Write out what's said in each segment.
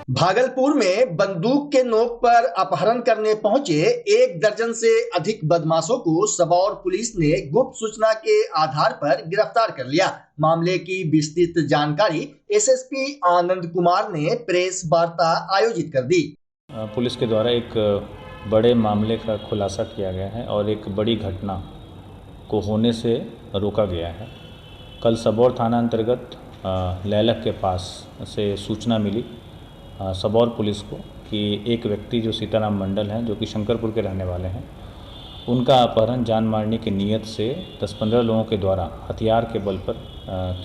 भागलपुर में बंदूक के नोक पर अपहरण करने पहुंचे 1 दर्जन से अधिक बदमाशों को सबौर पुलिस ने गुप्त सूचना के आधार पर गिरफ्तार कर लिया। मामले की विस्तृत जानकारी एसएसपी आनंद कुमार ने प्रेस वार्ता आयोजित कर दी। पुलिस के द्वारा एक बड़े मामले का खुलासा किया गया है और एक बड़ी घटना को होने से रोका गया है। कल सबौर थाना अंतर्गत लैलक के पास से सूचना मिली सबौर पुलिस को कि एक व्यक्ति जो सीताराम मंडल हैं, जो कि शंकरपुर के रहने वाले हैं, उनका अपहरण जान मारने की नीयत से 10-15 लोगों के द्वारा हथियार के बल पर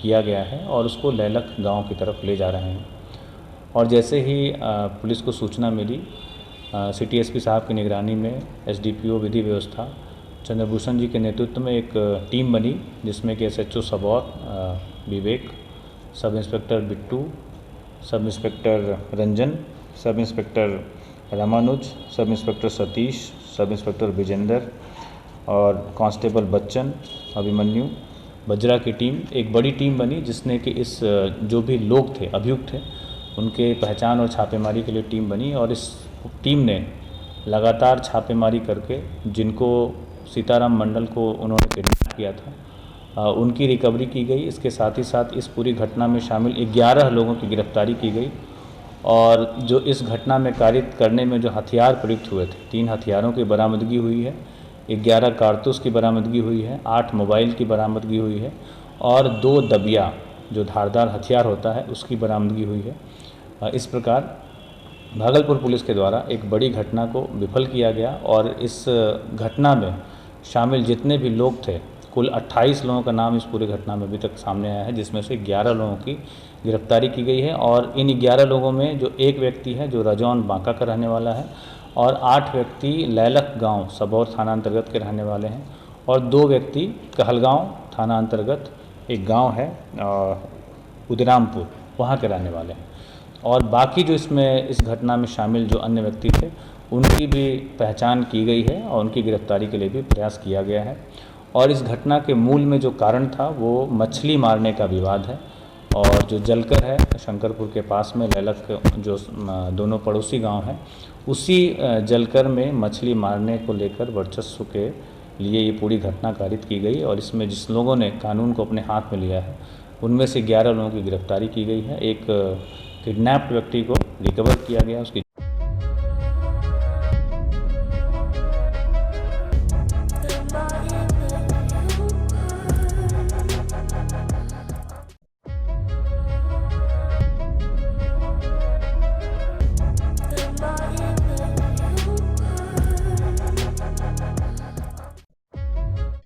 किया गया है और उसको लैलक गांव की तरफ ले जा रहे हैं। और जैसे ही पुलिस को सूचना मिली, सिटी एसपी साहब की निगरानी में एसडीपीओ विधि व्यवस्था चंद्रभूषण जी के नेतृत्व में एक टीम बनी, जिसमें कि एसएचओ सबौर विवेक, sub inspector Bittu, sub inspector Ranjan, sub inspector Ramanuj, sub inspector Satish, sub inspector Vijendra और कांस्टेबल बच्चन, अभिमन्यु, बजरा की टीम एक बड़ी टीम बनी, जिसने कि इस जो भी लोग थे, अभियुक्त थे, उनके पहचान और छापेमारी के लिए टीम बनी। और इस टीम ने लगातार छापेमारी करके जिनको सीताराम मंडल को उन्होंने किडनैप किया था उनकी रिकवरी की गई। इसके साथ ही साथ इस पूरी घटना में शामिल 11 लोगों की गिरफ्तारी की गई और जो इस घटना में कारित करने में जो हथियार प्रयुक्त हुए थे, 3 हथियारों की बरामदगी हुई है, 11 कारतूस की बरामदगी हुई है, 8 मोबाइल की बरामदगी हुई है और 2 दबिया जो धारदार हथियार होता है उसकी बरामदगी हुई है। इस प्रकार भागलपुर पुलिस के द्वारा एक बड़ी घटना को विफल किया गया और इस घटना में शामिल जितने भी लोग थे, कुल 28 लोगों का नाम इस पूरी घटना में अभी तक सामने आया है, जिसमें से 11 लोगों की गिरफ्तारी की गई है। और इन 11 लोगों में जो एक व्यक्ति है जो रजौन बांका का रहने वाला है और 8 व्यक्ति लैलक गांव सबौर थाना अंतर्गत के रहने वाले हैं और 2 व्यक्ति कहलगांव थाना अंतर्गत एक गांव है उदिरामपुर, वहां के रहने वाले हैं। और बाकी जो इसमें इस घटना में शामिल जो अन्य व्यक्ति थे, उनकी भी पहचान की गई है और उनकी गिरफ्तारी के लिए भी प्रयास किया गया है। और इस घटना के मूल में जो कारण था वो मछली मारने का विवाद है। और जो जलकर है शंकरपुर के पास में लैलक जो दोनों पड़ोसी गांव हैं, उसी जलकर में मछली मारने को लेकर वर्चस्व के लिए ये पूरी घटना कारित की गई। और इसमें जिस लोगों ने कानून को अपने हाथ में लिया है, उनमें से 11 लोगों की गिरफ्तारी की गई है। एक किडनैप्ड व्यक्ति को रिकवर किया गया, उसकी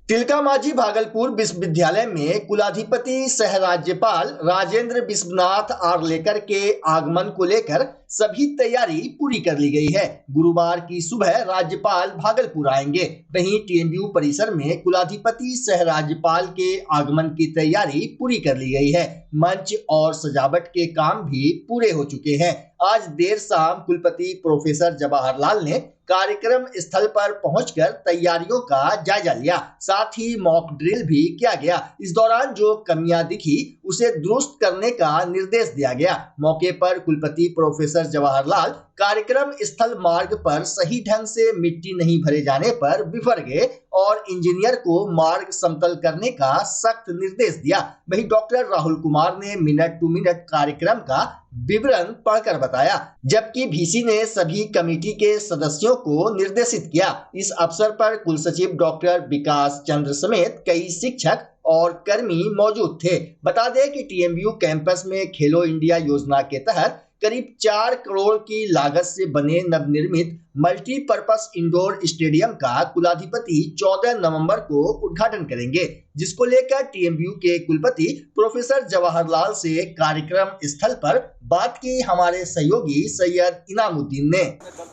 तिलका मांझी भागलपुर विश्वविद्यालय में कुलाधिपति सह राज्यपाल राजेंद्र विश्वनाथ आर्लेकर के आगमन को लेकर सभी तैयारी पूरी कर ली गई है। गुरुवार की सुबह राज्यपाल भागलपुर आएंगे। वहीं टीएमयू परिसर में कुलाधिपति सह राज्यपाल के आगमन की तैयारी पूरी कर ली गई है। मंच और सजावट के काम भी पूरे हो चुके हैं। आज देर शाम कुलपति प्रोफेसर जवाहर लाल ने कार्यक्रम स्थल पर पहुंचकर तैयारियों का जायजा लिया, साथ ही मॉक ड्रिल भी किया गया। इस दौरान जो कमियां दिखी उसे दुरुस्त करने का निर्देश दिया गया। मौके पर कुलपति प्रोफेसर जवाहर लाल कार्यक्रम स्थल मार्ग पर सही ढंग से मिट्टी नहीं भरे जाने पर बिफर गए और इंजीनियर को मार्ग समतल करने का सख्त निर्देश दिया। वहीं डॉक्टर राहुल कुमार ने मिनट टू मिनट कार्यक्रम का विवरण पढ़कर बताया, जबकि VC ने सभी कमेटी के सदस्यों को निर्देशित किया। इस अवसर पर कुलसचिव डॉक्टर विकास चंद्र समेत कई शिक्षक और कर्मी मौजूद थे। बता दें कि टीएमयू कैंपस में खेलो इंडिया योजना के तहत करीब 4 करोड़ की लागत से बने नवनिर्मित मल्टीपर्पस इंडोर स्टेडियम का कुलाधिपति 14 नवंबर को उद्घाटन करेंगे, जिसको लेकर टीएमयू के कुलपति प्रोफेसर जवाहर लाल से कार्यक्रम स्थल पर बात की हमारे सहयोगी सैयद इनामुद्दीन ने।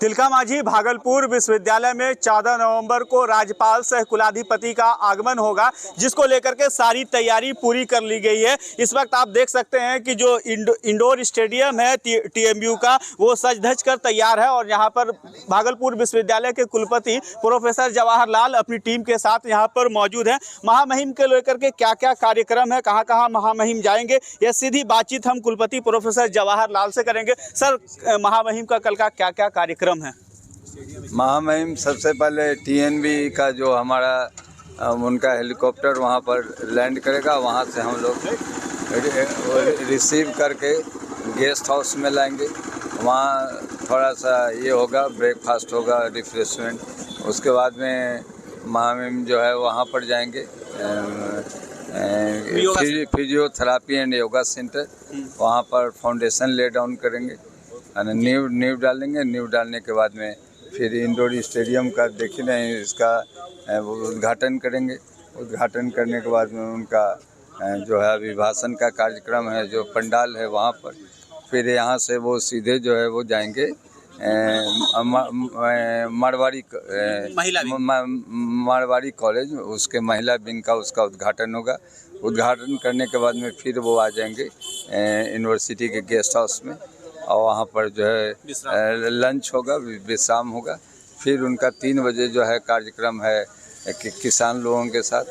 तिलका मांझी भागलपुर विश्वविद्यालय में 14 नवंबर को राज्यपाल सह कुलाधिपति का आगमन होगा, जिसको लेकर के सारी तैयारी पूरी कर ली गई है। इस वक्त आप देख सकते हैं कि जो इंडोर स्टेडियम है टीएमयू का, वो सज धज कर तैयार है और यहाँ पर भागलपुर विश्वविद्यालय के कुलपति प्रोफेसर जवाहरलाल अपनी टीम के साथ यहाँ पर मौजूद हैं। महामहिम के लेकर के क्या क्या कार्यक्रम है, कहाँ कहाँ महामहिम जाएंगे, यह सीधी बातचीत हम कुलपति प्रोफेसर जवाहरलाल से करेंगे। सर, महामहिम का कल का क्या क्या कार्यक्रम है? महामहिम सबसे पहले टीएनबी का जो हमारा उनका हेलीकॉप्टर वहाँ पर लैंड करेगा, वहाँ से हम लोग रिसीव करके गेस्ट हाउस में लाएंगे। वहाँ थोड़ा सा ये होगा, ब्रेकफास्ट होगा, रिफ्रेशमेंट। उसके बाद में महामहिम जो है वहाँ पर जाएंगे फिजियोथेरापी एंड योगा सेंटर, वहाँ पर फाउंडेशन ले डाउन करेंगे, नींव डालेंगे। नींव डालने के बाद में फिर इंडोर स्टेडियम का देखी नहीं इसका उद्घाटन करेंगे। उद्घाटन करने के बाद में उनका जो है अभिभाषण का कार्यक्रम है, जो पंडाल है वहाँ पर। फिर यहाँ से वो सीधे जो है वो जाएंगे मारवाड़ी कॉलेज, उसके महिला विंग का उसका उद्घाटन होगा। उद्घाटन करने के बाद में फिर वो आ जाएंगे यूनिवर्सिटी के गेस्ट हाउस में, और वहाँ पर जो है लंच होगा, विश्राम होगा। फिर उनका 3 बजे जो है कार्यक्रम है किसान लोगों के साथ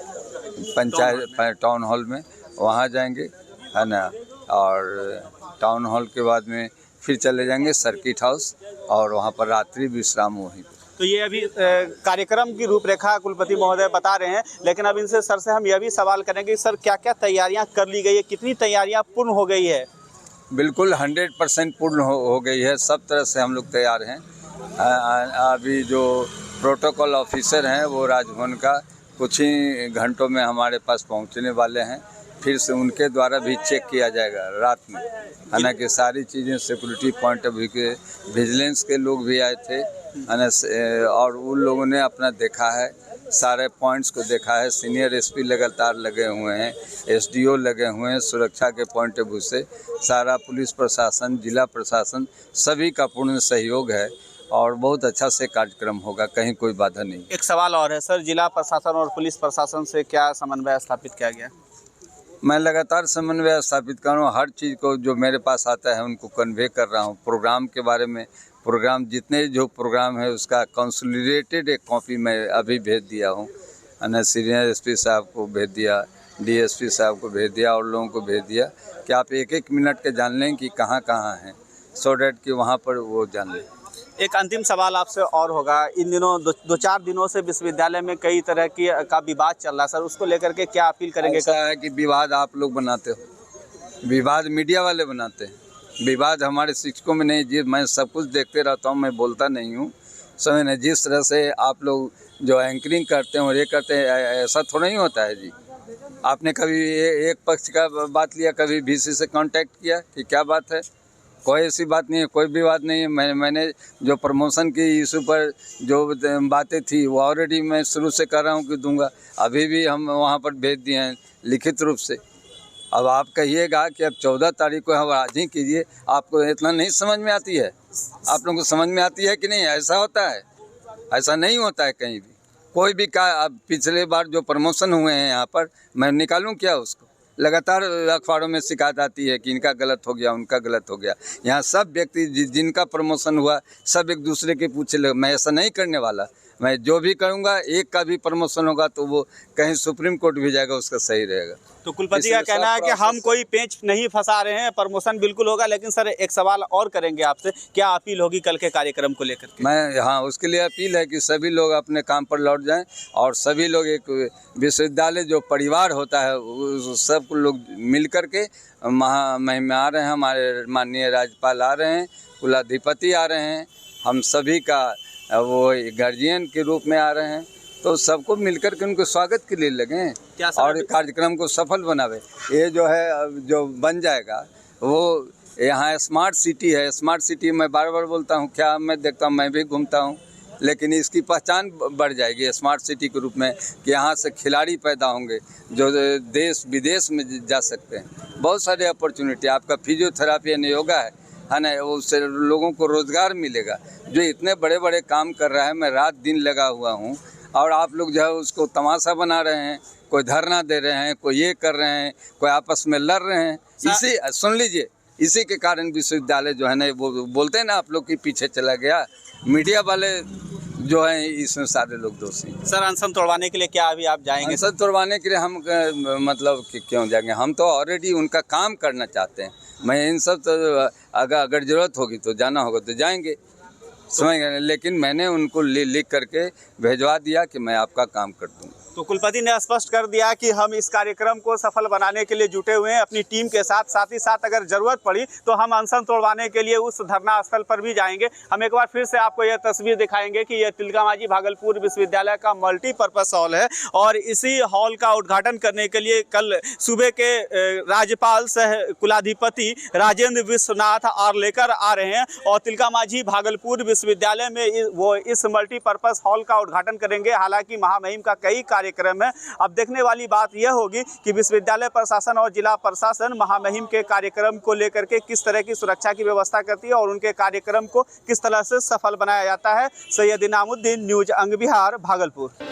पंचायत टाउन हॉल में, वहाँ जाएंगे, है ना। और टाउन हॉल के बाद में फिर चले जाएंगे सर्किट हाउस, और वहाँ पर रात्रि विश्राम वहीं। तो ये अभी कार्यक्रम की रूपरेखा कुलपति महोदय बता रहे हैं, लेकिन अब इनसे सर से हम यह भी सवाल करेंगे, सर क्या क्या तैयारियाँ कर ली गई है, कितनी तैयारियाँ पूर्ण हो गई है? बिल्कुल 100% पूर्ण हो गई है। सब तरह से हम लोग तैयार हैं। अभी जो प्रोटोकॉल ऑफिसर हैं वो राजभवन का कुछ ही घंटों में हमारे पास पहुंचने वाले हैं। फिर से उनके द्वारा भी चेक किया जाएगा रात में, है ना, कि सारी चीज़ें सिक्योरिटी पॉइंट ऑफ व्यू के विजिलेंस के लोग भी आए थे, है ना, और उन लोगों ने अपना देखा है, सारे पॉइंट्स को देखा है। सीनियर एसपी लगातार लगे हुए हैं, एसडीओ लगे हुए हैं। सुरक्षा के पॉइंट ऑफ व्यू से सारा पुलिस प्रशासन, जिला प्रशासन सभी का पूर्ण सहयोग है, और बहुत अच्छा से कार्यक्रम होगा, कहीं कोई बाधा नहीं। एक सवाल और है सर, जिला प्रशासन और पुलिस प्रशासन से क्या समन्वय स्थापित किया गया? मैं लगातार समन्वय स्थापित कर रहा हूँ। हर चीज़ को जो मेरे पास आता है उनको कन्वे कर रहा हूँ। प्रोग्राम के बारे में, प्रोग्राम जितने जो प्रोग्राम है उसका कंसोलिडेटेड एक कॉपी मैं अभी भेज दिया हूँ, है, सीनियर एसपी साहब को भेज दिया, डीएसपी साहब को भेज दिया, और लोगों को भेज दिया कि आप 1-1 मिनट के जान लें कि कहाँ कहाँ हैं, सो डैट कि वहाँ पर वो जान लें। एक अंतिम सवाल आपसे और होगा, इन दिनों 2-4 दिनों से विश्वविद्यालय में कई तरह का विवाद चल रहा है सर, उसको लेकर के क्या अपील करेंगे? ऐसा है कि विवाद आप लोग बनाते हो, विवाद मीडिया वाले बनाते हैं, विवाद हमारे शिक्षकों में नहीं। जी, मैं सब कुछ देखते रहता हूँ, मैं बोलता नहीं हूँ, समझ नहीं। जिस तरह से आप लोग जो एंकरिंग करते हैं और ये करते हैं, ऐसा थोड़ा ही होता है जी। आपने कभी एक पक्ष का बात लिया, कभी VC से कांटेक्ट किया कि क्या बात है? कोई ऐसी बात नहीं है, कोई भी बात नहीं है। मैंने जो प्रमोशन की इशू पर जो बातें थी वो ऑलरेडी मैं शुरू से कर रहा हूँ कि दूंगा। अभी भी हम वहाँ पर भेज दिए हैं लिखित रूप से। अब आप कहिएगा कि अब 14 तारीख को हम आज ही कीजिए, आपको इतना नहीं समझ में आती है? आप लोगों को समझ में आती है कि नहीं? ऐसा होता है? ऐसा नहीं होता है कहीं भी। कोई भी का अब पिछले बार जो प्रमोशन हुए हैं यहाँ पर, मैं निकालूं क्या उसको? लगातार अखबारों में शिकायत आती है कि इनका गलत हो गया, उनका गलत हो गया। यहाँ सब व्यक्ति जिनका प्रमोशन हुआ सब एक दूसरे के पूछे लगे। मैं ऐसा नहीं करने वाला। मैं जो भी करूँगा, एक का भी प्रमोशन होगा तो वो कहीं सुप्रीम कोर्ट भी जाएगा, उसका सही रहेगा। तो कुलपति का कहना है कि हम कोई पेंच नहीं फंसा रहे हैं, प्रमोशन बिल्कुल होगा। लेकिन सर एक सवाल और करेंगे आपसे, क्या अपील होगी कल के कार्यक्रम को लेकर के? मैं हाँ, उसके लिए अपील है कि सभी लोग अपने काम पर लौट जाएं, और सभी लोग एक विश्वविद्यालय जो परिवार होता है सब लोग मिल कर के महामहिम में आ रहे हैं। हमारे माननीय राज्यपाल आ रहे हैं, कुलाधिपति आ रहे हैं, हम सभी का वो गार्जियन के रूप में आ रहे हैं। तो सबको मिलकर के उनको स्वागत के लिए लगें और कार्यक्रम को सफल बनावे। ये जो है जो बन जाएगा वो यहाँ स्मार्ट सिटी है। स्मार्ट सिटी मैं बार बार बोलता हूँ, क्या मैं देखता हूँ, मैं भी घूमता हूँ, लेकिन इसकी पहचान बढ़ जाएगी स्मार्ट सिटी के रूप में कि यहाँ से खिलाड़ी पैदा होंगे जो देश विदेश में जा सकते हैं। बहुत सारे अपॉर्चुनिटी, आपका फिजियोथेरापी यानी योगा है ना, उससे लोगों को रोज़गार मिलेगा। जो इतने बड़े बड़े काम कर रहा है, मैं रात दिन लगा हुआ हूँ, और आप लोग जो है उसको तमाशा बना रहे हैं। कोई धरना दे रहे हैं, कोई ये कर रहे हैं, कोई आपस में लड़ रहे हैं। इसी सुन लीजिए, इसी के कारण विश्वविद्यालय जो है ना, वो बोलते हैं ना आप लोग कि पीछे चला गया। मीडिया वाले जो है इसमें सारे लोग दोषी। सर अनशन तोड़वाने के लिए क्या अभी आप जाएंगे? अनशन तोड़वाने के लिए हम मतलब कि क्यों जाएंगे, हम तो ऑलरेडी उनका काम करना चाहते हैं। मैं इन सब तो अगर ज़रूरत होगी तो जाना होगा तो जाएंगे, समझ गए। लेकिन मैंने उनको लिख करके भेजवा दिया कि मैं आपका काम कर दूँगा। तो कुलपति ने स्पष्ट कर दिया कि हम इस कार्यक्रम को सफल बनाने के लिए जुटे हुए हैं अपनी टीम के साथ ही साथ अगर जरूरत पड़ी तो हम अनशन तोड़वाने के लिए उस धरना स्थल पर भी जाएंगे। हम एक बार फिर से आपको यह तस्वीर दिखाएंगे कि यह तिलका मांझी भागलपुर विश्वविद्यालय का मल्टीपर्पस हॉल है और इसी हॉल का उद्घाटन करने के लिए कल सूबे के राज्यपाल सह कुलाधिपति राजेंद्र विश्वनाथ आर्लेकर आ रहे हैं और तिलका मांझी भागलपुर विश्वविद्यालय में वो इस मल्टीपर्पस हॉल का उद्घाटन करेंगे। हालांकि महामहिम का कई कार्यक्रम है। अब देखने वाली बात यह होगी कि विश्वविद्यालय प्रशासन और जिला प्रशासन महामहिम के कार्यक्रम को लेकर के किस तरह की सुरक्षा की व्यवस्था करती है और उनके कार्यक्रम को किस तरह से सफल बनाया जाता है। सैयद इनामुद्दीन, न्यूज अंग बिहार, भागलपुर।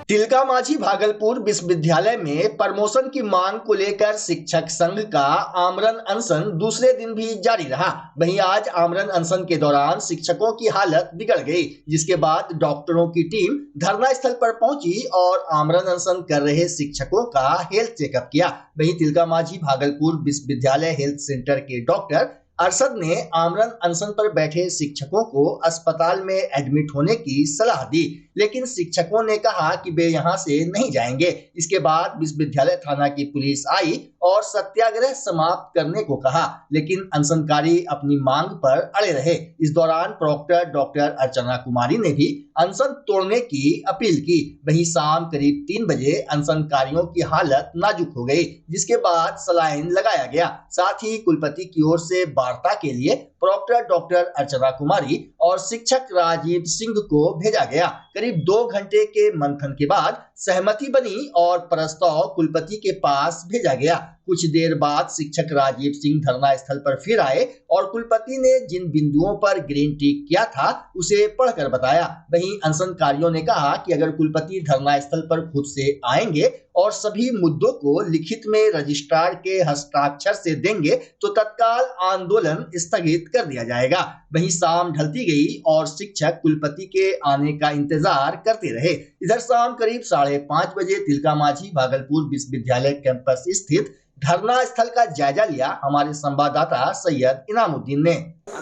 तिलका मांझी भागलपुर विश्वविद्यालय में प्रमोशन की मांग को लेकर शिक्षक संघ का आमरण अनशन दूसरे दिन भी जारी रहा। वहीं आज आमरण अनशन के दौरान शिक्षकों की हालत बिगड़ गई, जिसके बाद डॉक्टरों की टीम धरना स्थल पर पहुंची और आमरण अनशन कर रहे शिक्षकों का हेल्थ चेकअप किया। वहीं तिलका मांझी भागलपुर विश्वविद्यालय हेल्थ सेंटर के डॉक्टर अरशद ने आमरण अनशन पर बैठे शिक्षकों को अस्पताल में एडमिट होने की सलाह दी, लेकिन शिक्षकों ने कहा कि वे यहां से नहीं जाएंगे। इसके बाद विश्वविद्यालय थाना की पुलिस आई और सत्याग्रह समाप्त करने को कहा, लेकिन अनशनकारी अपनी मांग पर अड़े रहे। इस दौरान प्रॉक्टर डॉक्टर अर्चना कुमारी ने भी अनशन तोड़ने की अपील की। वहीं शाम करीब 3 बजे अनशनकारियों की हालत नाजुक हो गई, जिसके बाद सलाइन लगाया गया। साथ ही कुलपति की ओर से वार्ता के लिए प्रॉक्टर डॉक्टर अर्चना कुमारी और शिक्षक राजीव सिंह को भेजा गया। करीब 2 घंटे के मंथन के बाद सहमति बनी और प्रस्ताव कुलपति के पास भेजा गया। कुछ देर बाद शिक्षक राजीव सिंह धरना स्थल पर फिर आए और कुलपति ने जिन बिंदुओं पर ग्रीन टिक किया था उसे पढ़कर बताया। वहीं अनशनकारियों ने कहा कि अगर कुलपति धरना स्थल पर खुद से आएंगे और सभी मुद्दों को लिखित में रजिस्ट्रार के हस्ताक्षर से देंगे तो तत्काल आंदोलन स्थगित कर दिया जाएगा। वहीं शाम ढलती गई और शिक्षक कुलपति के आने का इंतजार करते रहे। इधर शाम करीब 5:30 बजे तिलका मांझी भागलपुर विश्वविद्यालय कैंपस स्थित धरना स्थल का जायजा लिया हमारे संवाददाता सैयद इनामुद्दीन ने।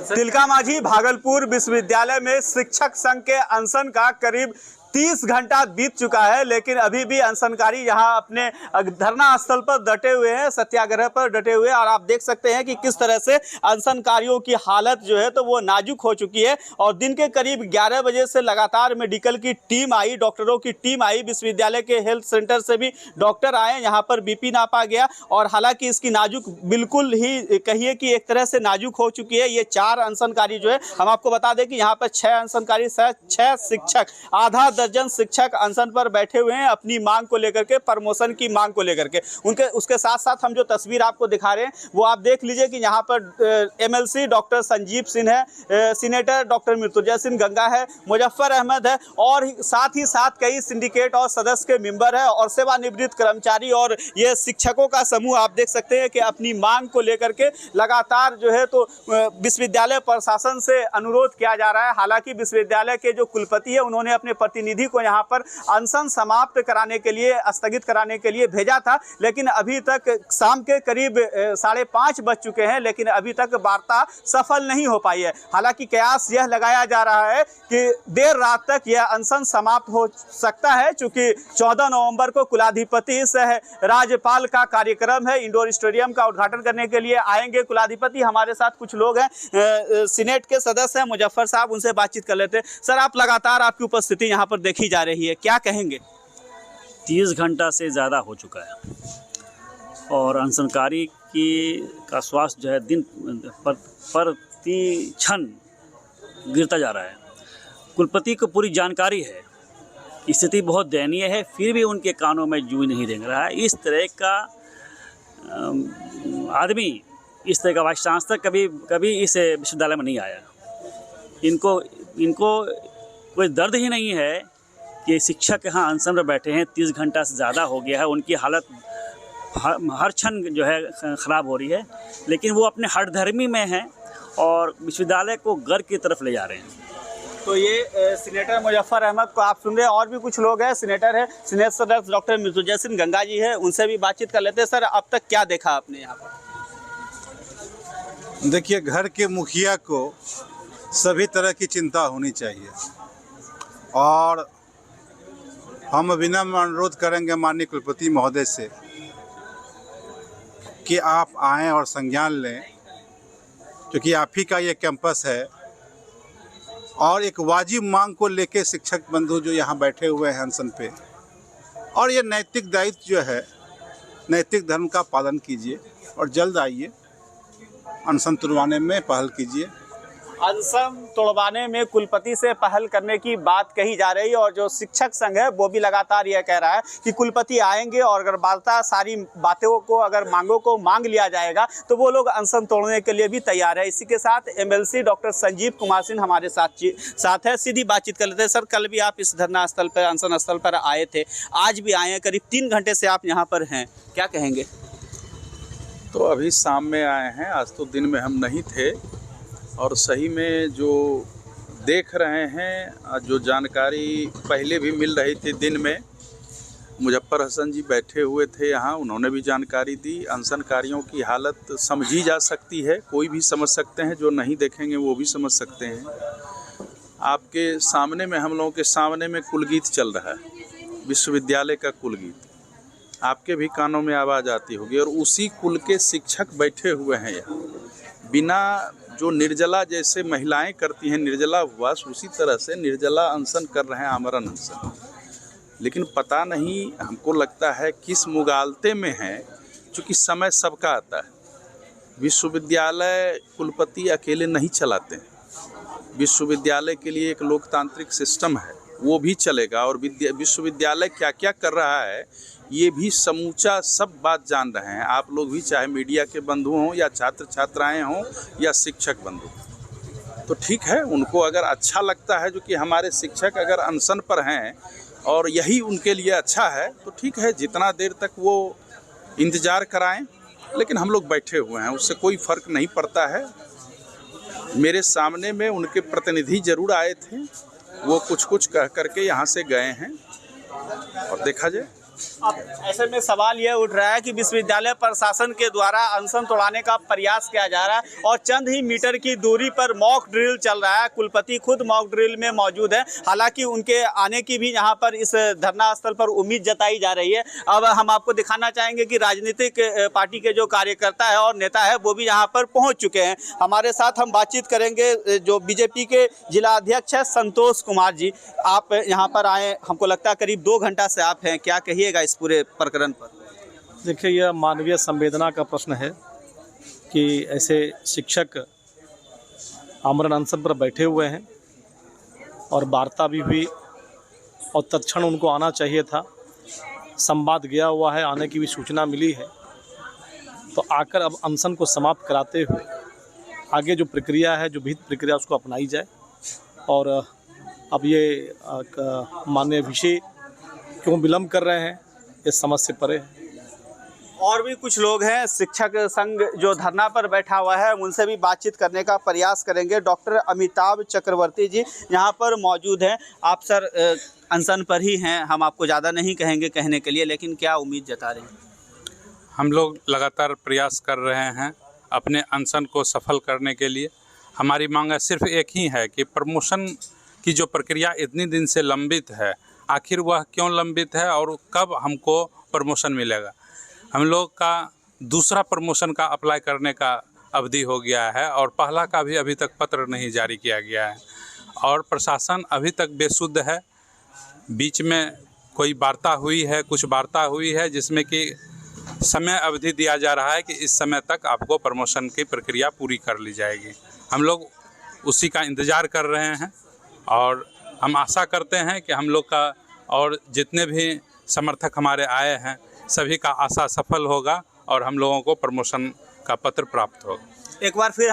तिलका मांझी भागलपुर विश्वविद्यालय में शिक्षक संघ के अनशन का करीब 30 घंटा बीत चुका है, लेकिन अभी भी अनशनकारी यहाँ अपने धरना स्थल पर डटे हुए हैं, सत्याग्रह पर डटे हुए हैं और आप देख सकते हैं कि किस तरह से अनशनकारियों की हालत जो है तो वो नाजुक हो चुकी है। और दिन के करीब 11 बजे से लगातार मेडिकल की टीम आई, डॉक्टरों की टीम आई, विश्वविद्यालय के हेल्थ सेंटर से भी डॉक्टर आए, यहाँ पर बीपी नापा गया और हालांकि इसकी नाजुक बिल्कुल ही कहिए कि एक तरह से नाजुक हो चुकी है। ये 4 अनशनकारी जो है, हम आपको बता दें कि यहाँ पर 6 अनशनकारी 6 शिक्षक, आधा दर्जन शिक्षक अनशन पर बैठे हुए हैं अपनी मांग को लेकर के, प्रमोशन की मांग को लेकर के। उसके साथ साथ हम जो तस्वीर आपको दिखा रहे हैं वो आप देख लीजिए कि यहाँ पर एमएलसी डॉक्टर संजीव सिंह है, सीनेटर डॉक्टर मृत्युंजय सिंह गंगा है, मुजफ्फर अहमद है और साथ ही साथ कई सिंडिकेट और सदस्य के मेंबर है और सेवानिवृत्त कर्मचारी और ये शिक्षकों का समूह आप देख सकते हैं कि अपनी मांग को लेकर के लगातार जो है तो विश्वविद्यालय प्रशासन से अनुरोध किया जा रहा है। हालांकि विश्वविद्यालय के जो कुलपति है उन्होंने अपने प्रतिनिधि को यहाँ पर अनशन समाप्त कराने के लिए, स्थगित कराने के लिए भेजा था, लेकिन अभी तक शाम के करीब 5:30 बज चुके हैं, लेकिन अभी तक वार्ता सफल नहीं हो पाई है। हालांकि कयास यह लगाया जा रहा है कि देर रात तक यह अनशन समाप्त हो सकता है, चूंकि 14 नवंबर को कुलाधिपति सह राज्यपाल का कार्यक्रम है। इंडोर स्टेडियम का उद्घाटन करने के लिए आएंगे कुलाधिपति। हमारे साथ कुछ लोग हैं, सीनेट के सदस्य हैं, मुजफ्फर साहब, उनसे बातचीत कर लेते हैं। सर, आप लगातार आपकी उपस्थिति यहाँ पर देखी जा रही है, क्या कहेंगे? 30 घंटा से ज़्यादा हो चुका है और अनशनकारी का स्वास्थ्य जो है दिन प्रति क्षण गिरता जा रहा है। कुलपति को पूरी जानकारी है, स्थिति बहुत दयनीय है, फिर भी उनके कानों में जूं नहीं रेंग रहा है। इस तरह का आदमी, इस तरह का वाइस चांसलर कभी इस विश्वविद्यालय में नहीं आया। इनको कोई दर्द ही नहीं है कि शिक्षक यहाँ अनशन पर बैठे हैं, 30 घंटा से ज़्यादा हो गया है, उनकी हालत हर क्षण जो है ख़राब हो रही है, लेकिन वो अपने हठधर्मी में हैं और विश्वविद्यालय को गर्व की तरफ ले जा रहे हैं। तो ये सीनेटर मुजफ्फर अहमद को आप सुन रहे हैं, और भी कुछ लोग हैं। सीनेटर है, सीनेट सदस्य डॉक्टर मृत्युंजय सिंह गंगा जी है, उनसे भी बातचीत कर लेते हैं। सर, अब तक क्या देखा आपने यहाँ पर? देखिए, घर के मुखिया को सभी तरह की चिंता होनी चाहिए और हम विनम्र अनुरोध करेंगे माननीय कुलपति महोदय से कि आप आएँ और संज्ञान लें, क्योंकि आप ही का ये कैंपस है और एक वाजिब मांग को लेके शिक्षक बंधु जो यहाँ बैठे हुए हैं अनशन पे, और ये नैतिक दायित्व जो है, नैतिक धर्म का पालन कीजिए और जल्द आइए, अनशन तुड़वाने में पहल कीजिए। अनशन तोड़वाने में कुलपति से पहल करने की बात कही जा रही है और जो शिक्षक संघ है वो भी लगातार यह कह रहा है कि कुलपति आएंगे और अगर सारी बातों को, अगर मांगों को मांग लिया जाएगा तो वो लोग अनशन तोड़ने के लिए भी तैयार है। इसी के साथ MLC डॉक्टर संजीव कुमार सिंह हमारे साथ है, सीधी बातचीत कर लेते हैं। सर, कल भी आप इस धरना स्थल पर, अनशन स्थल पर आए थे, आज भी आए हैं, करीब 3 घंटे से आप यहाँ पर हैं, क्या कहेंगे? तो अभी शाम में आए हैं, आज तो दिन में हम नहीं थे और सही में जो देख रहे हैं, जो जानकारी पहले भी मिल रही थी दिन में, मुजफ्फर हसन जी बैठे हुए थे यहाँ, उन्होंने भी जानकारी दी। अनशनकारियों की हालत समझी जा सकती है, कोई भी समझ सकते हैं, जो नहीं देखेंगे वो भी समझ सकते हैं। आपके सामने में, हम लोगों के सामने में कुलगीत चल रहा है, विश्वविद्यालय का कुलगीत, आपके भी कानों में आवाज़ आती होगी, और उसी कुल के शिक्षक बैठे हुए हैं यहाँ, बिना जो निर्जला जैसे महिलाएं करती हैं निर्जला उपवास, उसी तरह से निर्जला अनशन कर रहे हैं, आमरण अनशन। लेकिन पता नहीं, हमको लगता है किस मुगालते में है, क्योंकि समय सबका आता है। विश्वविद्यालय कुलपति अकेले नहीं चलाते हैं, विश्वविद्यालय के लिए एक लोकतांत्रिक सिस्टम है, वो भी चलेगा, और विश्वविद्यालय क्या क्या कर रहा है ये भी समूचा सब बात जान रहे हैं आप लोग भी, चाहे मीडिया के बंधु हों या छात्र छात्राएं हों या शिक्षक बंधु। तो ठीक है, उनको अगर अच्छा लगता है, जो कि हमारे शिक्षक अगर अनशन पर हैं और यही उनके लिए अच्छा है, तो ठीक है, जितना देर तक वो इंतज़ार कराएं, लेकिन हम लोग बैठे हुए हैं, उससे कोई फ़र्क नहीं पड़ता है। मेरे सामने में उनके प्रतिनिधि ज़रूर आए थे, वो कुछ कह करके यहाँ से गए हैं, और देखा जाए। अब ऐसे में सवाल यह उठ रहा है कि विश्वविद्यालय प्रशासन के द्वारा अनशन तोड़ाने का प्रयास किया जा रहा है और चंद ही मीटर की दूरी पर मॉक ड्रिल चल रहा है, कुलपति खुद मॉक ड्रिल में मौजूद है। हालांकि उनके आने की भी यहाँ पर इस धरना स्थल पर उम्मीद जताई जा रही है। अब हम आपको दिखाना चाहेंगे कि राजनीतिक पार्टी के जो कार्यकर्ता है और नेता है वो भी यहाँ पर पहुँच चुके हैं। हमारे साथ हम बातचीत करेंगे जो BJP के जिला अध्यक्ष है संतोष कुमार जी। आप यहाँ पर आए, हमको लगता है करीब 2 घंटा से आप हैं, क्या कहिए इस पूरे प्रकरण पर? देखिए, यह मानवीय संवेदना का प्रश्न है कि ऐसे शिक्षक आमरण अनशन पर बैठे हुए हैं और वार्ता भी हुई और तत्क्षण उनको आना चाहिए था, संवाद गया हुआ है, आने की भी सूचना मिली है, तो आकर अब अनशन को समाप्त कराते हुए आगे जो प्रक्रिया है, जो विहित प्रक्रिया, उसको अपनाई जाए। और अब ये माननीय विषय क्यों विलम्ब कर रहे हैं, इस समझ से परे है। और भी कुछ लोग हैं, शिक्षक संघ जो धरना पर बैठा हुआ है, उनसे भी बातचीत करने का प्रयास करेंगे। डॉक्टर अमिताभ चक्रवर्ती जी यहाँ पर मौजूद हैं। आप सर अनशन पर ही हैं, हम आपको ज़्यादा नहीं कहेंगे कहने के लिए, लेकिन क्या उम्मीद जता रहे हैं? हम लोग लगातार प्रयास कर रहे हैं अपने अनशन को सफल करने के लिए। हमारी मांग सिर्फ एक ही है कि प्रमोशन की जो प्रक्रिया इतनी दिन से लंबित है, आखिर वह क्यों लंबित है और कब हमको प्रमोशन मिलेगा। हम लोग का दूसरा प्रमोशन का अप्लाई करने का अवधि हो गया है और पहला का भी अभी तक पत्र नहीं जारी किया गया है, और प्रशासन अभी तक बेसुध है। बीच में कोई वार्ता हुई है, कुछ वार्ता हुई है जिसमें कि समय अवधि दिया जा रहा है कि इस समय तक आपको प्रमोशन की प्रक्रिया पूरी कर ली जाएगी। हम लोग उसी का इंतज़ार कर रहे हैं और हम आशा करते हैं कि हम लोग का और जितने भी समर्थक हमारे आए हैं, सभी का आशा सफल होगा और हम लोगों को प्रमोशन का पत्र प्राप्त होगा। एक बार फिर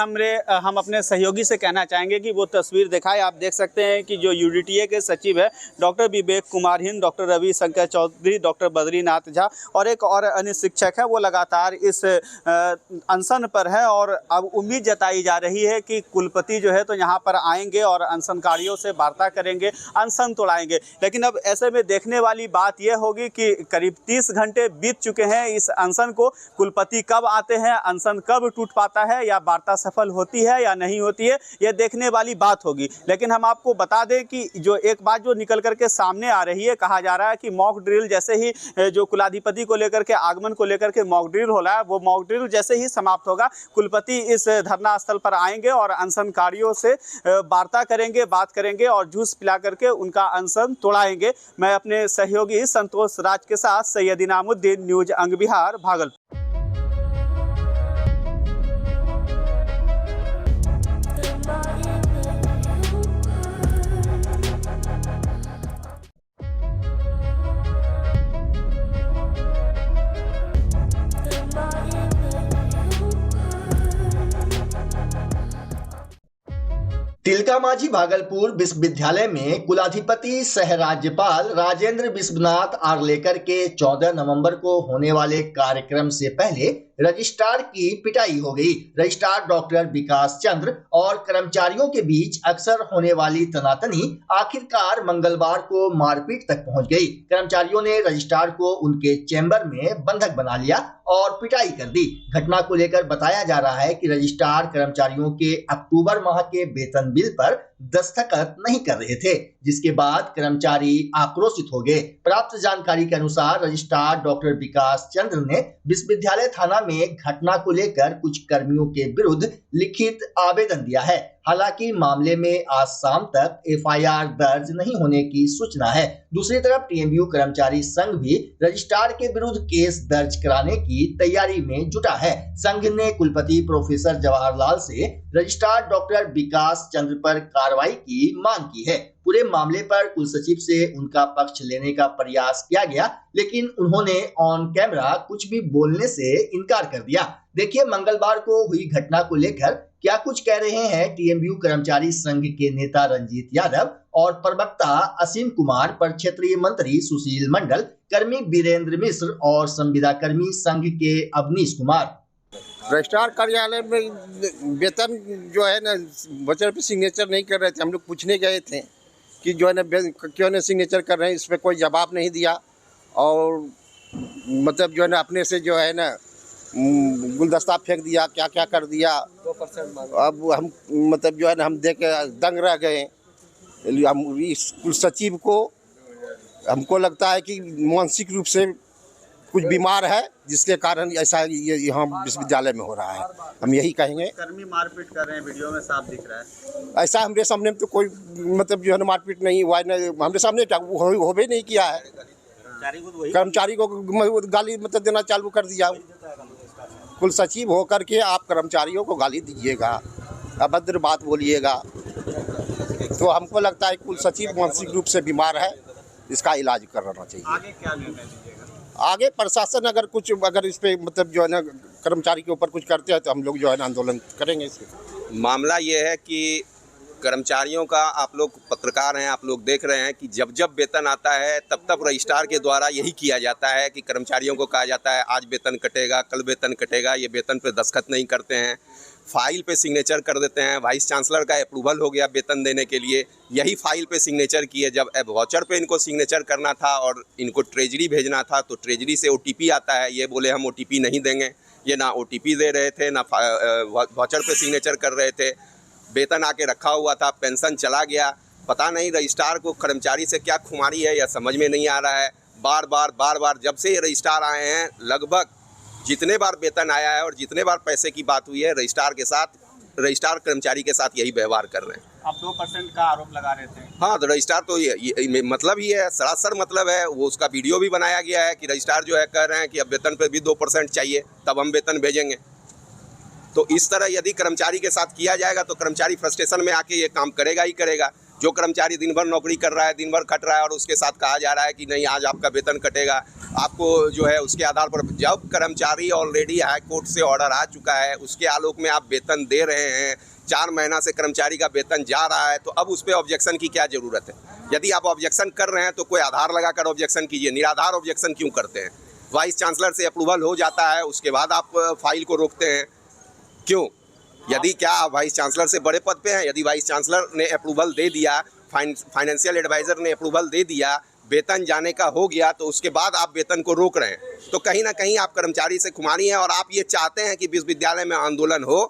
हम अपने सहयोगी से कहना चाहेंगे कि वो तस्वीर दिखाए। आप देख सकते हैं कि जो यूडीटीए के सचिव है doctor Vivek Kumar Hind, doctor Ravi Shankar Chaudhary, doctor Badrinath Jha और एक और अन्य शिक्षक है, वो लगातार इस अनशन पर है। और अब उम्मीद जताई जा रही है कि कुलपति जो है तो यहाँ पर आएंगे और अनशनकारियों से वार्ता करेंगे, अनशन तोड़ाएंगे। लेकिन अब ऐसे में देखने वाली बात यह होगी कि करीब 30 घंटे बीत चुके हैं इस अनशन को, कुलपति कब आते हैं, अनशन कब टूट पाता है या वार्ता सफल होती है या नहीं होती है, यह देखने वाली बात होगी। लेकिन हम आपको बता दें कि जो एक बात जो निकल करके सामने आ रही है, कहा जा रहा है कि मॉक ड्रिल जैसे ही जो कुलाधिपति को लेकर के आगमन को लेकर के मॉक ड्रिल हो रहा है, वो मॉक ड्रिल जैसे ही समाप्त होगा कुलपति इस धरना स्थल पर आएंगे और अनशनकारियों से वार्ता करेंगे, बात करेंगे और जूस पिला करके उनका अनशन तोड़ाएंगे। मैं अपने सहयोगी संतोष राज के साथ सैयद इनामुद्दीन, न्यूज अंग बिहार, भागलपुर। तिलका मांझी भागलपुर विश्वविद्यालय में कुलाधिपति सह राज्यपाल राजेंद्र विश्वनाथ आर्लेकर के 14 नवंबर को होने वाले कार्यक्रम से पहले रजिस्ट्रार की पिटाई हो गई। रजिस्ट्रार डॉक्टर विकास चंद्र और कर्मचारियों के बीच अक्सर होने वाली तनातनी आखिरकार मंगलवार को मारपीट तक पहुंच गई। कर्मचारियों ने रजिस्ट्रार को उनके चैम्बर में बंधक बना लिया और पिटाई कर दी। घटना को लेकर बताया जा रहा है कि रजिस्ट्रार कर्मचारियों के अक्टूबर माह के वेतन बिल पर दस्तखत नहीं कर रहे थे, जिसके बाद कर्मचारी आक्रोशित हो गए। प्राप्त जानकारी के अनुसार रजिस्ट्रार डॉक्टर विकास चंद्र ने विश्वविद्यालय थाना में घटना को लेकर कुछ कर्मियों के विरुद्ध लिखित आवेदन दिया है। हालांकि मामले में आज शाम तक एफआईआर दर्ज नहीं होने की सूचना है। दूसरी तरफ टीएमयू कर्मचारी संघ भी रजिस्ट्रार के विरुद्ध केस दर्ज कराने की तैयारी में जुटा है। संघ ने कुलपति प्रोफेसर जवाहरलाल से रजिस्ट्रार डॉक्टर विकास चंद्र पर कार्रवाई की मांग की है। पूरे मामले पर कुलसचिव से उनका पक्ष लेने का प्रयास किया गया, लेकिन उन्होंने ऑन कैमरा कुछ भी बोलने से इनकार कर दिया। देखिए मंगलवार को हुई घटना को लेकर क्या कुछ कह रहे हैं टीएमयू कर्मचारी संघ के नेता रंजीत यादव और प्रवक्ता असीम कुमार पर क्षेत्रीय मंत्री सुशील मंडल, कर्मी वीरेंद्र मिश्र और संविदा कर्मी संघ के अवनीश कुमार। रजिस्ट्रार कार्यालय में वेतन जो है ना वचन पे सिग्नेचर नहीं कर रहे थे। हम लोग पूछने गए थे कि जो है ना क्यों नहीं सिग्नेचर कर रहे हैं, इस पर कोई जवाब नहीं दिया। और मतलब जो है ना अपने से जो है ना गुलदस्ता फेंक दिया, क्या क्या कर दिया। 2% अब हम मतलब जो है ना हम देख के दंग रह गए। हम इस कुल सचिव को हमको लगता है कि मानसिक रूप से कुछ बीमार है, जिसके कारण ऐसा ये यहाँ विश्वविद्यालय में हो रहा है। हम यही कहेंगे। कर्मी मारपीट कर रहे हैं, वीडियो में साफ दिख रहा है। ऐसा हमारे सामने तो कोई मतलब जो है ना मारपीट नहीं हुआ है, हमारे सामने हो भी नहीं किया है। कर्मचारी को गाली मतलब देना चालू कर दिया। कुल सचिव होकर के आप कर्मचारियों को गाली दीजिएगा, अभद्र बात बोलिएगा, तो हमको लगता है कुल सचिव मानसिक रूप से बीमार है, इसका इलाज करना चाहिए। आगे क्या निर्णय लीजिएगा? आगे प्रशासन अगर इस पे मतलब जो है ना कर्मचारी के ऊपर कुछ करते हैं तो हम लोग जो है ना आंदोलन करेंगे। इसमें मामला ये है कि कर्मचारियों का, आप लोग पत्रकार हैं, आप लोग देख रहे हैं कि जब जब वेतन आता है तब तब रजिस्ट्रार के द्वारा यही किया जाता है कि कर्मचारियों को कहा जाता है आज वेतन कटेगा, कल वेतन कटेगा। ये वेतन पे दस्तखत नहीं करते हैं, फाइल पे सिग्नेचर कर देते हैं। वाइस चांसलर का अप्रूवल हो गया वेतन देने के लिए, यही फाइल पे सिग्नेचर किए। जब वाउचर पे इनको सिग्नेचर करना था और इनको ट्रेजरी भेजना था तो ट्रेजरी से ओटीपी आता है, ये बोले हम ओटीपी नहीं देंगे। ये ना ओटीपी दे रहे थे, ना वाउचर पे सिग्नेचर कर रहे थे। वेतन आके रखा हुआ था, पेंशन चला गया। पता नहीं रजिस्ट्रार को कर्मचारी से क्या खुमारी है या समझ में नहीं आ रहा है। बार बार जब से ये रजिस्ट्रार आए हैं, लगभग जितने बार वेतन आया है और जितने बार पैसे की बात हुई है, रजिस्ट्रार के साथ, रजिस्ट्रार कर्मचारी के साथ यही व्यवहार कर रहे हैं। आप 2% का आरोप लगा रहे थे। हाँ, तो रजिस्ट्रार तो ये मतलब ही है, सरासर मतलब है। वो उसका वीडियो भी बनाया गया है कि रजिस्ट्रार जो है कह रहे हैं कि अब वेतन पे भी 2% चाहिए, तब हम वेतन भेजेंगे। तो इस तरह यदि कर्मचारी के साथ किया जाएगा तो कर्मचारी फ्रस्ट्रेशन में आके ये काम करेगा ही करेगा। जो कर्मचारी दिन भर नौकरी कर रहा है, दिन भर खट रहा है और उसके साथ कहा जा रहा है कि नहीं आज आपका वेतन कटेगा, आपको जो है उसके आधार पर, जब कर्मचारी ऑलरेडी हाई कोर्ट से ऑर्डर आ चुका है, उसके आलोक में आप वेतन दे रहे हैं, 4 महीना से कर्मचारी का वेतन जा रहा है, तो अब उस पर ऑब्जेक्शन की क्या ज़रूरत है? यदि आप ऑब्जेक्शन कर रहे हैं तो कोई आधार लगाकर ऑब्जेक्शन कीजिए, निराधार ऑब्जेक्शन क्यों करते हैं? वाइस चांसलर से अप्रूवल हो जाता है, उसके बाद आप फाइल को रोकते हैं, क्यों? यदि क्या आप वाइस चांसलर से बड़े पद पे हैं, यदि वाइस चांसलर ने अप्रूवल दे दिया, फाइनेंशियल एडवाइज़र ने अप्रूवल दे दिया, वेतन जाने का हो गया, तो उसके बाद आप वेतन को रोक रहे हैं, तो कहीं ना कहीं आप कर्मचारी से खुमारी हैं और आप ये चाहते हैं कि विश्वविद्यालय में आंदोलन हो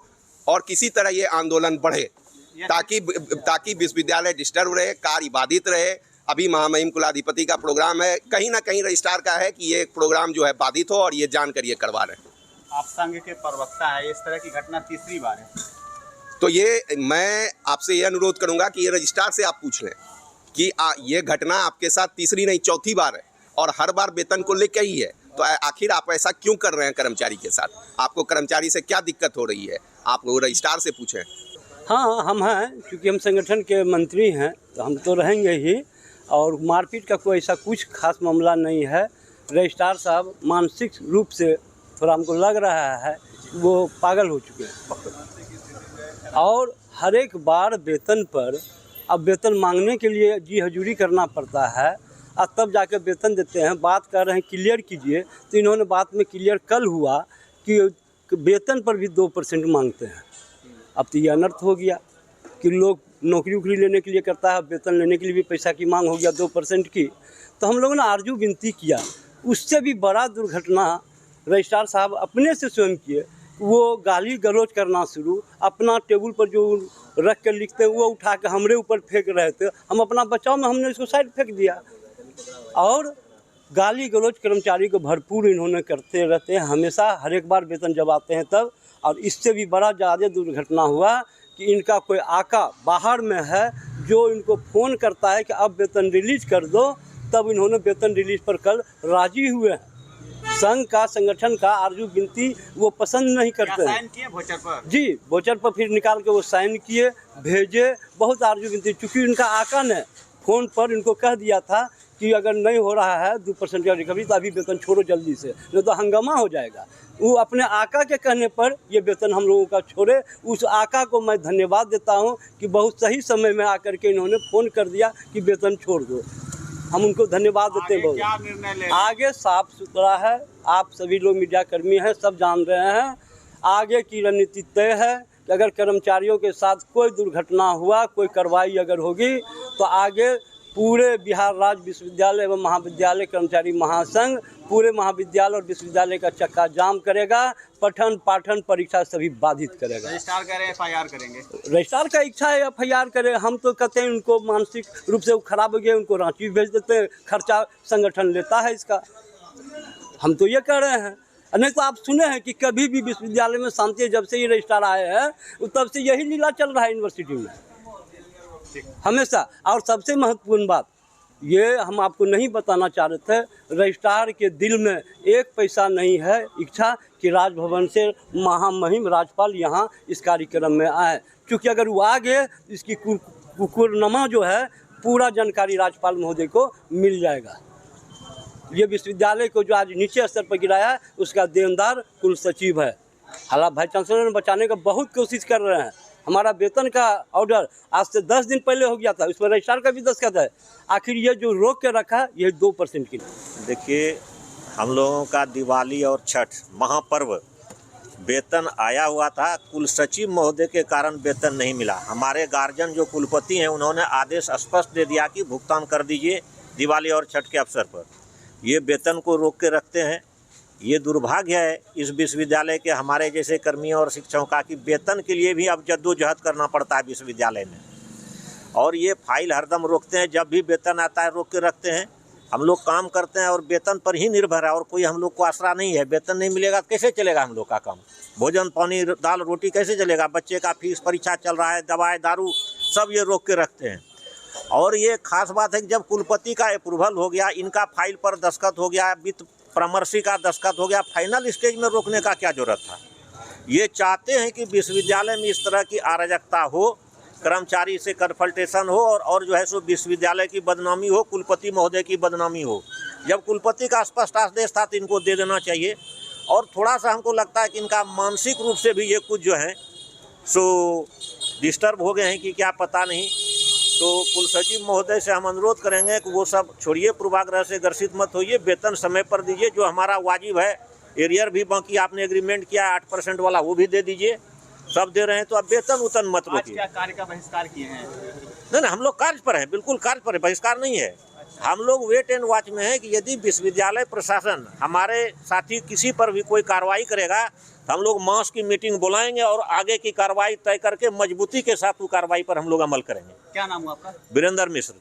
और किसी तरह ये आंदोलन बढ़े ताकि विश्वविद्यालय डिस्टर्ब रहे, कार्य बाधित रहे। अभी महामहिम कुलाधिपति का प्रोग्राम है, कहीं ना कहीं रजिस्ट्रार का है कि ये प्रोग्राम जो है बाधित हो और ये जानकर ये करवा रहे हैं। आप संघ के प्रवक्ता है, इस तरह की घटना तीसरी बार है, तो ये मैं आपसे ये अनुरोध करूंगा कि ये रजिस्ट्रार से आप पूछ लें कि ये घटना आपके साथ तीसरी नहीं चौथी बार है और हर बार वेतन को लेकर ही है, तो आखिर आप ऐसा क्यों कर रहे हैं कर्मचारी के साथ? आपको कर्मचारी से क्या दिक्कत हो रही है? आप वो रजिस्ट्रार से पूछें। हाँ, हम हैं, क्योंकि हम संगठन के मंत्री हैं तो हम तो रहेंगे ही, और मारपीट का कोई ऐसा कुछ खास मामला नहीं है। रजिस्ट्रार साहब मानसिक रूप से थोड़ा हमको लग रहा है वो पागल हो चुके हैं, और हर एक बार वेतन पर अब वेतन मांगने के लिए जी हजूरी करना पड़ता है और तब जाकर वेतन देते हैं। बात कर रहे हैं क्लियर कीजिए, तो इन्होंने बात में क्लियर कल हुआ कि वेतन पर भी 2% मांगते हैं। अब तो ये अनर्थ हो गया कि लोग नौकरी उकरी लेने के लिए करता है, वेतन लेने के लिए भी पैसा की मांग हो गया 2% की। तो हम लोगों ने आरजू विनती किया, उससे भी बड़ा दुर्घटना रजिस्ट्रार साहब अपने से स्वयं किए। वो गाली गलौज करना शुरू, अपना टेबल पर जो रख कर लिखते हैं वो उठा के हमरे ऊपर फेंक रहे थे। हम अपना बचाव में हमने इसको साइड फेंक दिया, और गाली गलौज कर्मचारी को भरपूर इन्होंने करते रहते हैं हमेशा, हर एक बार वेतन जब आते हैं तब। और इससे भी बड़ा ज़्यादा दुर्घटना हुआ कि इनका कोई आका बाहर में है जो इनको फ़ोन करता है कि अब वेतन रिलीज कर दो, तब इन्होंने वेतन रिलीज पर कल राजी हुए हैं। संघ का, संगठन का आरजू विनती वो पसंद नहीं करते हैं। साइन किए वोचर पर? जी, वोचर पर फिर निकाल के वो साइन किए, भेजे, बहुत आरजू विनती। चूँकि इनका आका ने फ़ोन पर इनको कह दिया था कि अगर नहीं हो रहा है 2% का रिकवरी तो अभी वेतन छोड़ो जल्दी से, नहीं तो हंगामा हो जाएगा। वो अपने आका के कहने पर ये वेतन हम लोगों का छोड़े। उस आका को मैं धन्यवाद देता हूँ कि बहुत सही समय में आकर के इन्होंने फ़ोन कर दिया कि वेतन छोड़ दो। हम उनको धन्यवाद देते हैं। क्या निर्णय ले? आगे साफ सुथरा है, आप सभी लोग मीडिया कर्मी हैं, सब जान रहे हैं। आगे की रणनीति तय है कि अगर कर्मचारियों के साथ कोई दुर्घटना हुआ, कोई कार्रवाई अगर होगी, तो आगे पूरे बिहार राज्य विश्वविद्यालय एवं महाविद्यालय कर्मचारी महासंघ पूरे महाविद्यालय और विश्वविद्यालय का चक्का जाम करेगा, पठन पाठन परीक्षा सभी बाधित करेगा। रजिस्ट्रार कह रहे हैं FIR करेंगे। रजिस्ट्रार का इच्छा है FIR करे, हम तो कहते हैं उनको मानसिक रूप से खराब हो गए, उनको रांची भेज देते हैं, खर्चा संगठन लेता है इसका। हम तो ये कह रहे हैं, नहीं तो आप सुने हैं कि कभी भी विश्वविद्यालय में शांति, जब से ये रजिस्ट्रार आए हैं तब से यही लीला चल रहा है यूनिवर्सिटी में हमेशा। और सबसे महत्वपूर्ण बात ये हम आपको नहीं बताना चाह रहे थे, रजिस्ट्रार के दिल में एक पैसा नहीं है इच्छा कि राजभवन से महामहिम राज्यपाल यहाँ इस कार्यक्रम में आए, क्योंकि अगर वो आ गए इसकी कुकुरनमा जो है पूरा जानकारी राज्यपाल महोदय को मिल जाएगा। ये विश्वविद्यालय को जो आज नीचे स्तर पर गिराया है उसका देनदार कुल सचिव है। हालांकि वाइस चांसलर ने बचाने का बहुत कोशिश कर रहे हैं। हमारा वेतन का ऑर्डर आज से 10 दिन पहले हो गया था, उस पर रजिस्ट्रार का भी दस्तखत है। आखिर ये जो रोक के रखा ये 2% की। देखिए, हम लोगों का दिवाली और छठ महापर्व वेतन आया हुआ था, कुल सचिव महोदय के कारण वेतन नहीं मिला। हमारे गार्जियन जो कुलपति हैं उन्होंने आदेश स्पष्ट दे दिया कि भुगतान कर दीजिए दिवाली और छठ के अवसर पर। ये वेतन को रोक के रखते हैं। ये दुर्भाग्य है इस विश्वविद्यालय के हमारे जैसे कर्मियों और शिक्षकों का कि वेतन के लिए भी अब जद्दोजहद करना पड़ता है विश्वविद्यालय में। और ये फाइल हरदम रोकते हैं, जब भी वेतन आता है रोक के रखते हैं। हम लोग काम करते हैं और वेतन पर ही निर्भर है और कोई हम लोग को आसरा नहीं है। वेतन नहीं मिलेगा तो कैसे चलेगा हम लोग का काम? भोजन पानी दाल रोटी कैसे चलेगा? बच्चे का फीस परीक्षा चल रहा है, दवाई दारू सब ये रोक के रखते हैं। और ये खास बात है कि जब कुलपति का अप्रूवल हो गया, इनका फाइल पर दस्तखत हो गया, वित्त परामर्शी का दस्तखत हो गया, फाइनल स्टेज में रोकने का क्या जरूरत था? ये चाहते हैं कि विश्वविद्यालय में इस तरह की अराजकता हो कर्मचारी से कन्फल्टेशन हो और जो है सो विश्वविद्यालय की बदनामी हो, कुलपति महोदय की बदनामी हो। जब कुलपति का स्पष्ट आदेश था तो इनको दे देना चाहिए। और थोड़ा सा हमको लगता है कि इनका मानसिक रूप से भी ये कुछ जो है सो डिस्टर्ब हो गए हैं कि क्या पता नहीं। तो कुल सचिव महोदय से हम अनुरोध करेंगे कि वो सब छोड़िए, पूर्वाग्रह से ग्रसित मत होइए, वेतन समय पर दीजिए, जो हमारा वाजिब है। एरियर भी बाकी आपने एग्रीमेंट किया 8% वाला वो भी दे दीजिए। सब दे रहे हैं तो अब वेतन उतन मत रोकिए। क्या कार्य का बहिष्कार किए हैं? नहीं, हम लोग कार्य पर हैं, बिल्कुल कार्य पर है, बहिष्कार नहीं है। हम लोग वेट एंड वॉच में है कि यदि विश्वविद्यालय प्रशासन हमारे साथी किसी पर भी कोई कार्रवाई करेगा तो हम लोग मास की मीटिंग बुलाएंगे और आगे की कार्रवाई तय करके मजबूती के साथ वो कार्रवाई पर हम लोग अमल करेंगे। क्या नाम हुआ आपका? वीरेंद्र मिश्र।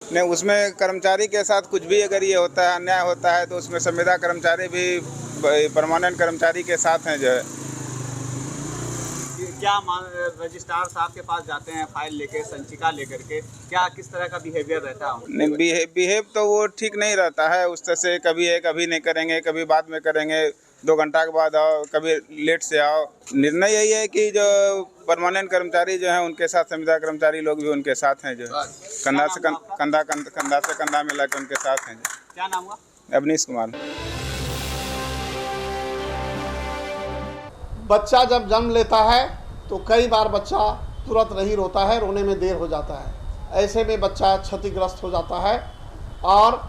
नहीं, उसमें कर्मचारी के साथ कुछ भी अगर ये होता है, अन्याय होता है, तो उसमें संविदा कर्मचारी भी परमानेंट कर्मचारी के साथ हैं। जो है क्या रजिस्ट्रार साहब के पास जाते हैं फाइल लेके, संचिका लेकर के, क्या किस तरह का बिहेवियर रहता है? नहीं, बिहेव तो वो ठीक नहीं रहता है। उस तरह से कभी है, कभी नहीं करेंगे, कभी बाद में करेंगे, 2 घंटा के बाद आओ, कभी लेट से आओ। निर्णय यही है कि जो परमानेंट कर्मचारी जो हैं उनके साथ संविदा कर्मचारी लोग भी उनके साथ हैं, जो कंधा से कंधा मिला के उनके साथ हैं। क्या नाम हुआ? अवनीश कुमार। बच्चा जब जन्म लेता है तो कई बार बच्चा तुरंत नहीं रोता है, रोने में देर हो जाता है। ऐसे में बच्चा क्षतिग्रस्त हो जाता है और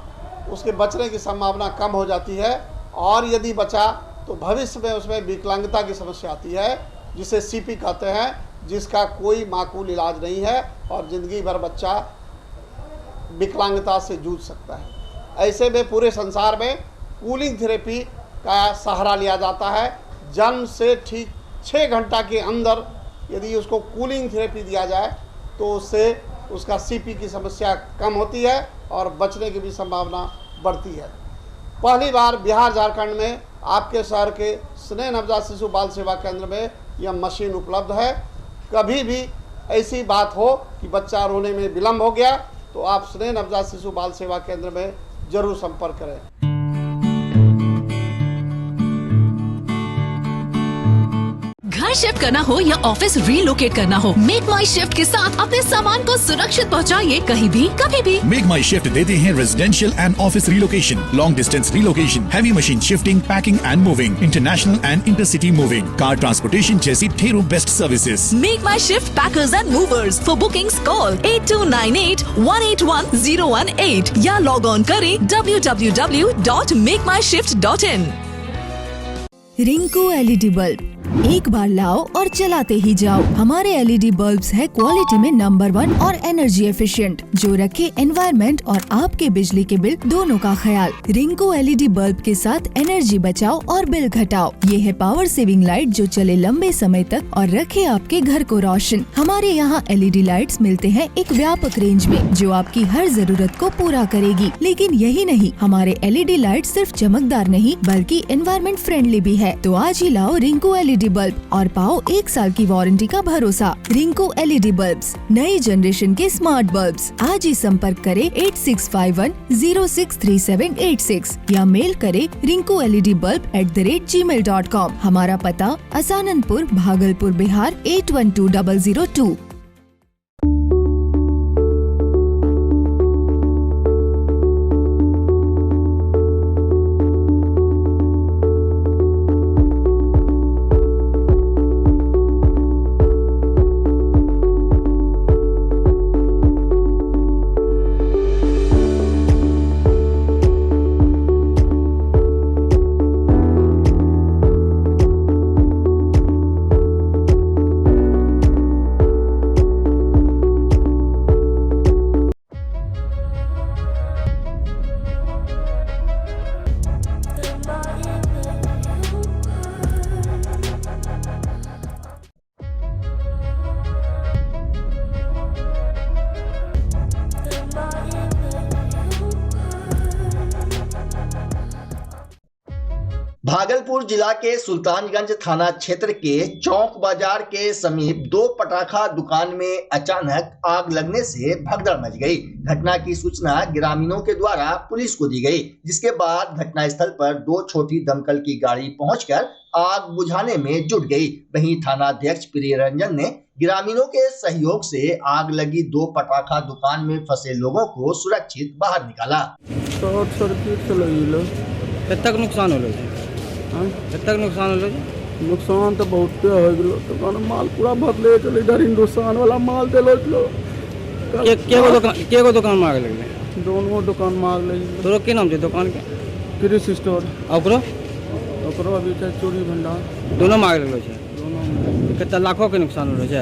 उसके बचने की संभावना कम हो जाती है। और यदि बचा तो भविष्य में उसमें विकलांगता की समस्या आती है, जिसे सीपी कहते हैं, जिसका कोई माकूल इलाज नहीं है और ज़िंदगी भर बच्चा विकलांगता से जूझ सकता है। ऐसे में पूरे संसार में कूलिंग थेरेपी का सहारा लिया जाता है। जन्म से ठीक 6 घंटा के अंदर यदि उसको कूलिंग थेरेपी दिया जाए तो उससे उसका सीपी की समस्या कम होती है और बचने की भी संभावना बढ़ती है। पहली बार बिहार झारखंड में आपके शहर के स्नेह नवजात शिशु बाल सेवा केंद्र में यह मशीन उपलब्ध है। कभी भी ऐसी बात हो कि बच्चा रोने में विलम्ब हो गया तो आप स्नेह नवजात शिशु बाल सेवा केंद्र में जरूर संपर्क करें। घर शिफ्ट करना हो या ऑफिस रीलोकेट करना हो, मेक माई शिफ्ट के साथ अपने सामान को सुरक्षित पहुंचाइए, कहीं भी कभी भी। मेक माई शिफ्ट देते हैं residential and office relocation, long distance relocation, heavy machine shifting, packing and moving, international and intercity moving, car transportation जैसी ढेरों best services. Make my shift packers and movers. For bookings call 8298-181-018 या log on करें www.makemyshift.in। Rinku LED bulb, एक बार लाओ और चलाते ही जाओ। हमारे एलईडी बल्ब्स है क्वालिटी में नंबर 1 और एनर्जी एफिशिएंट, जो रखे एनवायरनमेंट और आपके बिजली के बिल दोनों का ख्याल। रिंकू एलईडी बल्ब के साथ एनर्जी बचाओ और बिल घटाओ। ये है पावर सेविंग लाइट जो चले लंबे समय तक और रखे आपके घर को रोशन। हमारे यहाँ एलईडी लाइट्स मिलते हैं एक व्यापक रेंज में, जो आपकी हर जरूरत को पूरा करेगी। लेकिन यही नहीं, हमारे एलईडी लाइट सिर्फ चमकदार नहीं बल्कि एनवायरनमेंट फ्रेंडली भी है। तो आज ही लाओ रिंकू एलईडी बल्ब और पाओ 1 साल की वारंटी का भरोसा। रिंकू एलईडी बल्ब्स, नई जनरेशन के स्मार्ट बल्ब्स। आज ही संपर्क करें 8651063786 या मेल करें rinku.led.bulb@gmail.com। हमारा पता असाननपुर, भागलपुर, बिहार 812002। भागलपुर जिला के सुल्तानगंज थाना क्षेत्र के चौक बाजार के समीप 2 पटाखा दुकान में अचानक आग लगने से भगदड़ मच गई। घटना की सूचना ग्रामीणों के द्वारा पुलिस को दी गई, जिसके बाद घटनास्थल पर 2 छोटी दमकल की गाड़ी पहुंचकर आग बुझाने में जुट गई। वहीं थानाध्यक्ष प्रिय रंजन ने ग्रामीणों के सहयोग से आग लगी 2 पटाखा दुकान में फंसे लोगों को सुरक्षित बाहर निकाला। शॉर्ट सर्किट से लगी कितना नुकसान होलो? कितना नुकसान होलो? नुकसान तो बहुत हो गलो। दुकान माल पूरा बदले चले, इधर हिंदुस्तान वाला माल देलो चलो। के को दुकान मांग लगे? दोनों दुकान मांग लगे। तोरो के नाम छे दुकान के? कृषि स्टोर। ओकरो अभी चूड़ी भंडार। दोनों मांग लगलो छे? दोनों। कितना लाखों के नुकसान होलो छे?